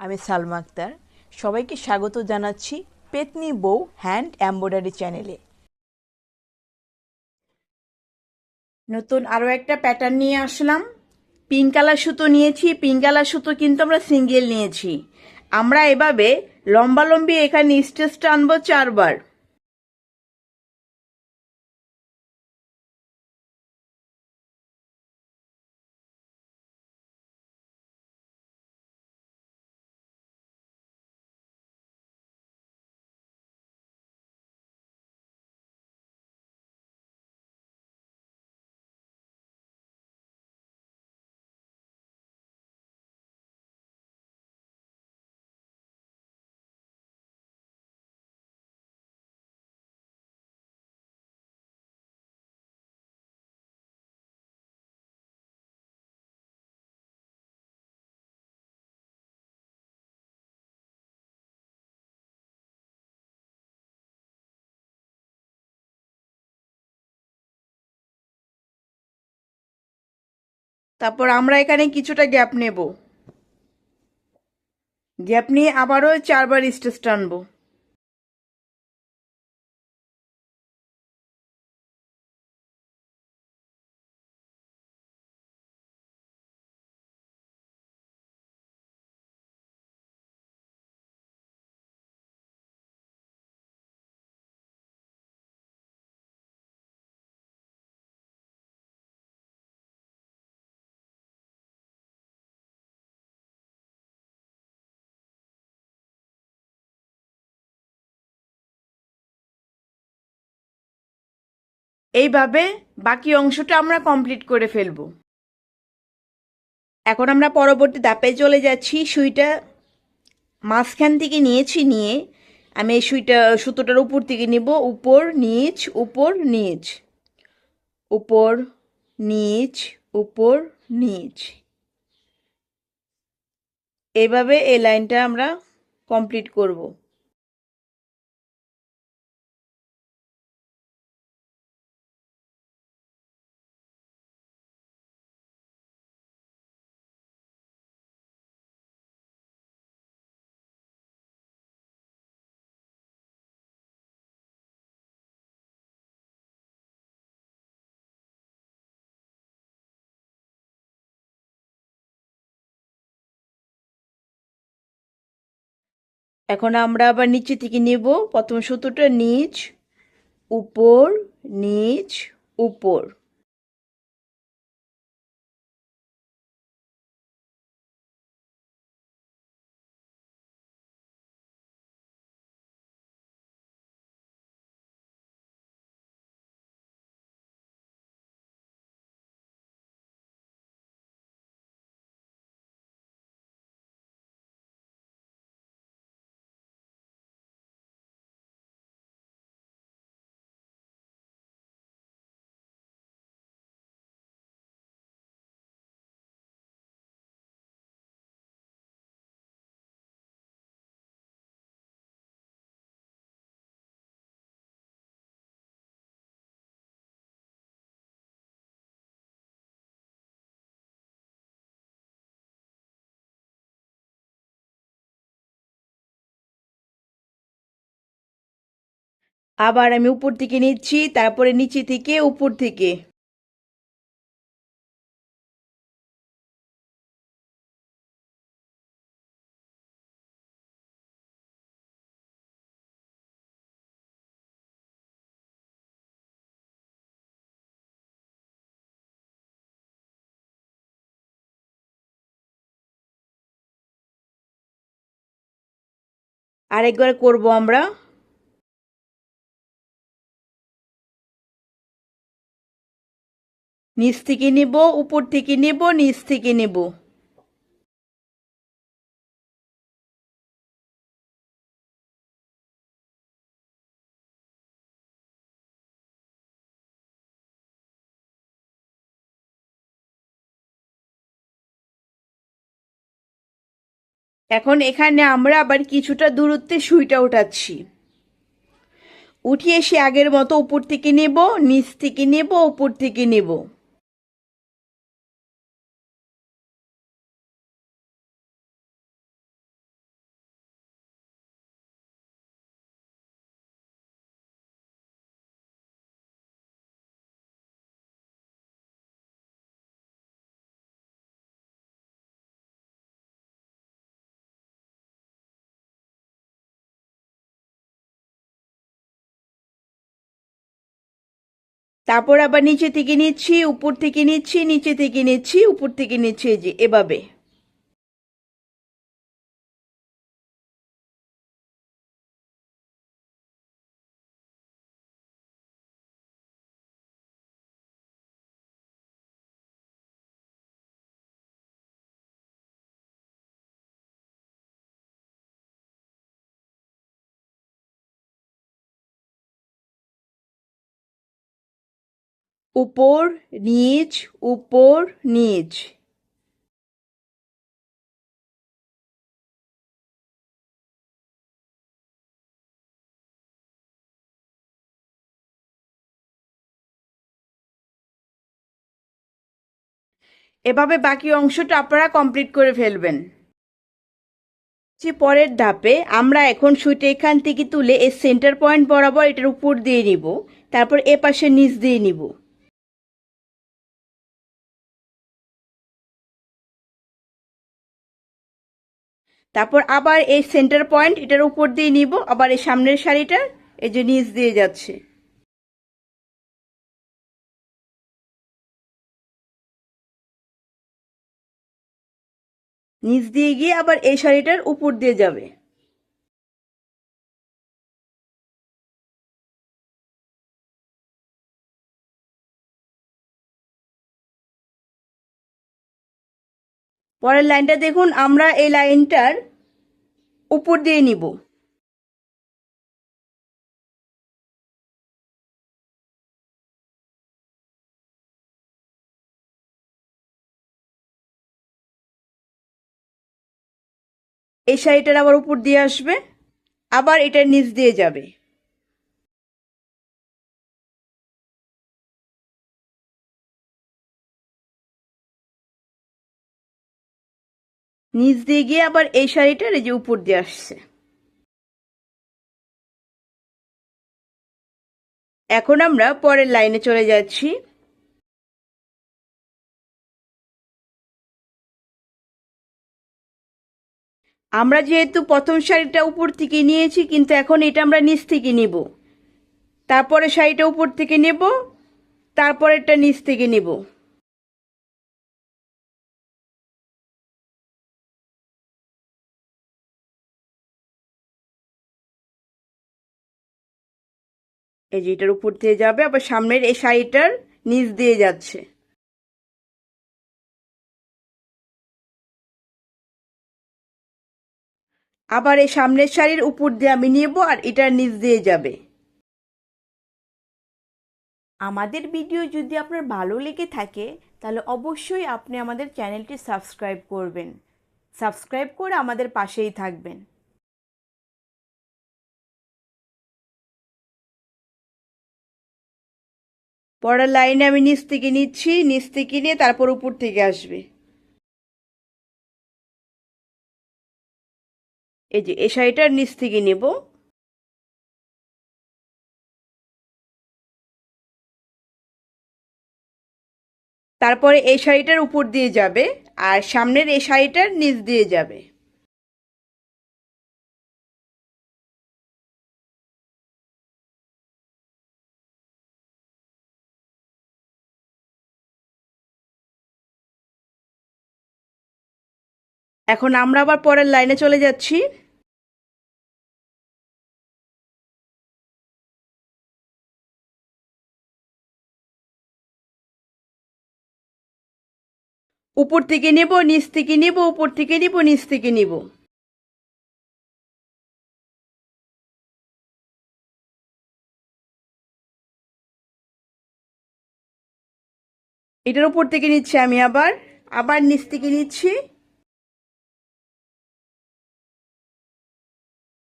আমি সালমা আক্তার। সবাইকে স্বাগত জানাচ্ছি পেতনি বউ হ্যান্ড এমব্রয়ডারি চ্যানেলে। নতুন আরও একটা প্যাটার্ন নিয়ে আসলাম। পিঙ্ক কালার সুতো নিয়েছি। পিঙ্ক কালার সুতো কিন্তু আমরা সিঙ্গেল নিয়েছি। আমরা এভাবে লম্বালম্বি এখানে স্টিচ টানবো 4 বার। তারপর আমরা এখানে কিছুটা গ্যাপ নেব। গ্যাপ নিয়ে আবারও 4 বার স্টিচ টানবো। এইভাবে বাকি অংশটা আমরা কমপ্লিট করে ফেলবো। এখন আমরা পরবর্তী ধাপে চলে যাচ্ছি। সুইটা মাঝখান থেকে নিয়ে আমি এই সুতোটার উপর থেকে নিব। উপর নিচ উপর নিচ উপর নিচ উপর নিচ, এভাবে এই লাইনটা আমরা কমপ্লিট করব। এখন আমরা আবার নিচে থেকে নেব। প্রথম সুতোটা নিচ উপর নিচ উপর, আবার আমি উপর থেকে নিচ্ছি, তারপরে নিচে থেকে উপর থেকে। আরেকবার করব আমরা। নিচ থেকে নেব, উপর থেকে নেব, নিচ থেকে নেব। এখন এখানে আমরা আবার কিছুটা দূরত্বে সুইটা উঠাচ্ছি। উঠিয়ে সে আগের মতো উপর থেকে নেব, নিচ থেকে নেব, উপর থেকে নেব। তারপর আবার নিচে থেকে নিচ্ছি, উপর থেকে নিচ্ছি, নিচে থেকে নিচ্ছি, উপর থেকে নিচ্ছি, এই যে এভাবে। উপর নিচ, উপর নিচ। এভাবে বাকি অংশটা আপনারা কমপ্লিট করে ফেলবেন। যে পরের ধাপে আমরা এখন সুইটা এখান থেকে তুলে এই সেন্টার পয়েন্ট বরাবর এটার উপর দিয়ে নিব, তারপর এ পাশে নিচ দিয়ে নিব। তারপর আবার এই সেন্টার পয়েন্ট এটার উপর দিয়ে নিব, আবার এই সামনের শাড়িটার এই যে নিচ দিয়ে যাচ্ছে। নিচ দিয়ে গিয়ে আবার এই শাড়িটার উপর দিয়ে যাবে। পরের লাইনটা দেখুন, আমরা এই লাইনটার উপর দিয়ে নিব। এই শাড়িটার আবার উপর দিয়ে আসবে, আবার এটার নিচ দিয়ে যাবে। নিচ দিয়ে গিয়ে আবার এই শাড়িটার এই যে উপর দিয়ে আসছে। এখন আমরা পরের লাইনে চলে যাচ্ছি। আমরা যেহেতু প্রথম শাড়িটা উপর থেকে নিয়েছি, কিন্তু এখন এটা আমরা নিচ থেকে নিব, তারপরে শাড়িটা উপর থেকে নেব, তারপরেরটা নিচ থেকে নেব। এই যে এটার উপর দিয়ে যাবে, আবার সামনের এই শাড়িটার নিচ দিয়ে যাচ্ছে। আবার এই সামনের শাড়ির উপর দিয়ে আমি নেব, আর এটার নিচ দিয়ে যাবে। আমাদের ভিডিও যদি আপনার ভালো লেগে থাকে, তাহলে অবশ্যই আপনি আমাদের চ্যানেলটি সাবস্ক্রাইব করবেন। সাবস্ক্রাইব করে আমাদের পাশেই থাকবেন। পরের লাইনে আমি নিচ থেকে নিচ্ছি, নিচ থেকে নিয়ে তারপর উপর থেকে আসবে। এই যে এই শাড়িটার নিচ থেকে নেব, তারপরে এই শাড়িটার উপর দিয়ে যাবে, আর সামনের এই শাড়িটার নিচ দিয়ে যাবে। এখন আমরা আবার পরের লাইনে চলে যাচ্ছি। উপর থেকে নেব, নিচ থেকে নেব, উপর থেকে নেব, নিচ থেকে নেব। এটার উপর থেকে নিচ্ছি আমি, আবার আবার নিচ থেকে নিচ্ছি,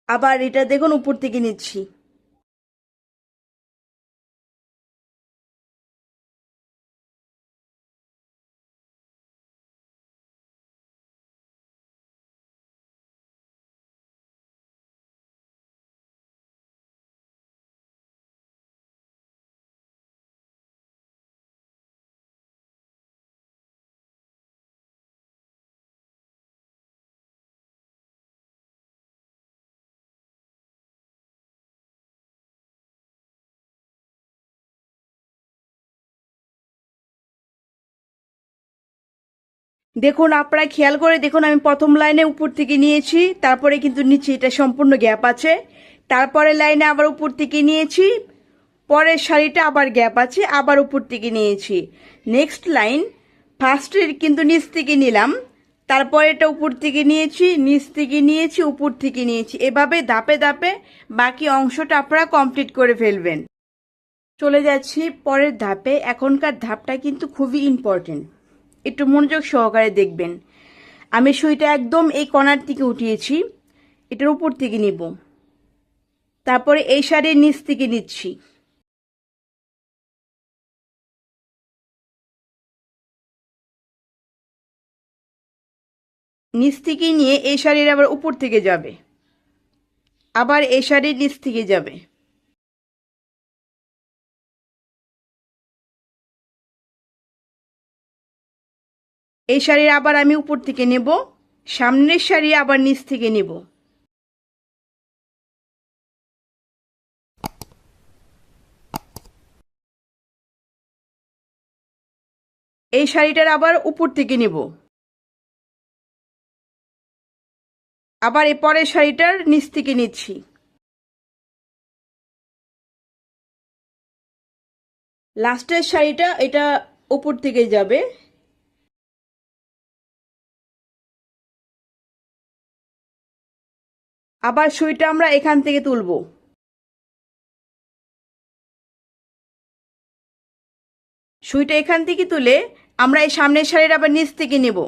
আবার এটা দেখুন উপর থেকে নিচ্ছি। দেখুন আপনারা খেয়াল করে দেখুন, আমি প্রথম লাইনে উপর থেকে নিয়েছি, তারপরে কিন্তু নিচে এটা সম্পূর্ণ গ্যাপ আছে। তারপরে লাইনে আবার উপর থেকে নিয়েছি, পরের শাড়িটা আবার গ্যাপ আছে, আবার উপর থেকে নিয়েছি। নেক্সট লাইন ফার্স্টের কিন্তু নিচ থেকে নিলাম, তারপরে এটা উপর থেকে নিয়েছি, নিচ থেকে নিয়েছি, উপর থেকে নিয়েছি। এভাবে ধাপে ধাপে বাকি অংশটা আপনারা কমপ্লিট করে ফেলবেন। চলে যাচ্ছি পরের ধাপে। এখনকার ধাপটা কিন্তু খুবই ইম্পর্টেন্ট, একটু মনোযোগ সহকারে দেখবেন। আমি সুইটা একদম এই কর্নার থেকে উঠিয়েছি, এটার উপর থেকে নিব, তারপরে এই শাড়ির নিচ থেকে নিচ্ছি, নিচ থেকে নিয়ে এই শাড়ির আবার উপর থেকে যাবে, আবার এই শাড়ির নিচ থেকে যাবে। এই শাড়ির আবার আমি উপর থেকে নেব, সামনের শাড়ি আবার নিচ থেকে নেব। এই শাড়িটার আবার উপর থেকে নেব, আবার এই পরের শাড়িটার নিচ থেকে নিচ্ছি। লাস্টের শাড়িটা এটা উপর থেকে যাবে। আবার সুইটা আমরা এখান থেকে তুলব, সুইটা এখান থেকে তুলে আমরা এই সামনের শাড়ির আবার নিচ থেকে নেব।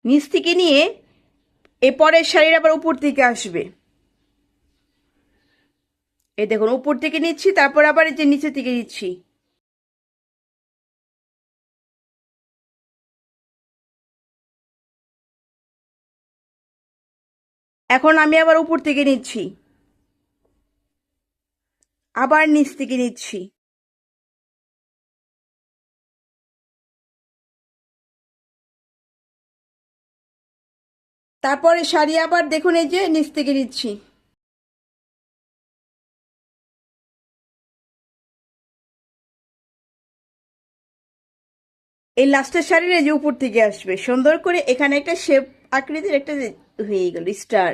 নিচ থেকে নিয়ে এই পরের শাড়ির আবার উপর থেকে আসবে। এই দেখুন উপর থেকে নিচ্ছি, তারপর আবার এই যে নিচে থেকে নিচ্ছি। এখন আমি আবার উপর থেকে নিচ্ছি, আবার নিচ থেকে নিচ্ছি। তারপরে শাড়ি আবার দেখুন এই যে নিচ থেকে নিচ্ছি। এই লাস্টের শাড়ির এই যে উপর থেকে আসবে সুন্দর করে, এখানে একটা শেপ আকৃতির একটা হয়ে গেল স্টার।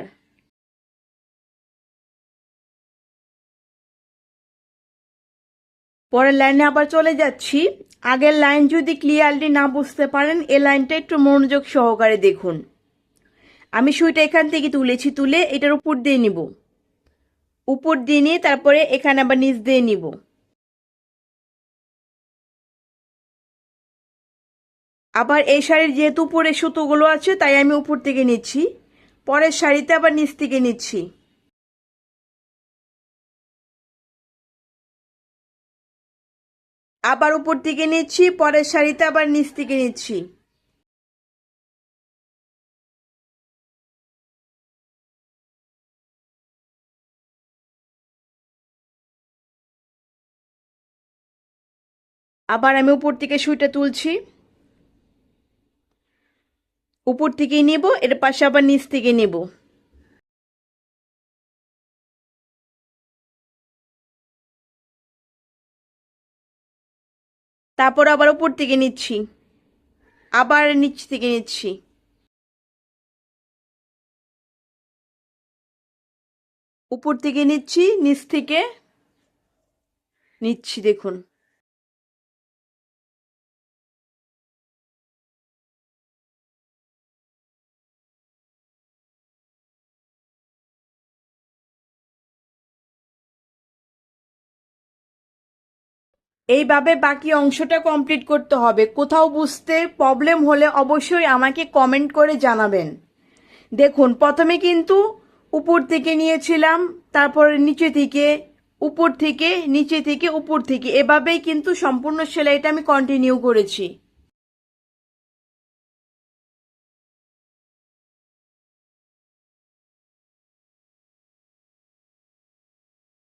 পরের লাইনে আবার চলে যাচ্ছি। আগের লাইন যদি ক্লিয়ারলি না বুঝতে পারেন, এই লাইনটা একটু মনোযোগ সহকারে দেখুন। আমি সুইটা এখান থেকে তুলেছি, তুলে এটার উপর দিয়ে নিব, উপর দিয়ে নিয়ে তারপরে এখানে আবার নিচ দিয়ে নিব। আবার এই শাড়ির যেহেতু উপরে সুতোগুলো আছে তাই আমি উপর থেকে নিচ্ছি, পরের শাড়িতে আবার নিচ থেকে নিচ্ছি। আবার উপর থেকে নিচ্ছি, পরের শাড়িতে আবার নিচ থেকে নিচ্ছি। আবার আমি উপর থেকে সুইটা তুলছি, উপর থেকে নেব, এর পাশে আবার নিচ থেকে নেব। তারপর আবার উপর থেকে নিচ্ছি, আবার নিচ থেকে নিচ্ছি। উপর থেকে নিচ্ছি, নিচ থেকে নিচ্ছি, দেখুন। এইভাবে বাকি অংশটা কমপ্লিট করতে হবে। কোথাও বুঝতে প্রবলেম হলে অবশ্যই আমাকে কমেন্ট করে জানাবেন। দেখুন প্রথমে কিন্তু উপর থেকে নিয়েছিলাম, তারপরে নিচে থেকে, উপর থেকে, নিচে থেকে, উপর থেকে, এভাবেই কিন্তু সম্পূর্ণ সেলাইটা আমি কন্টিনিউ করেছি।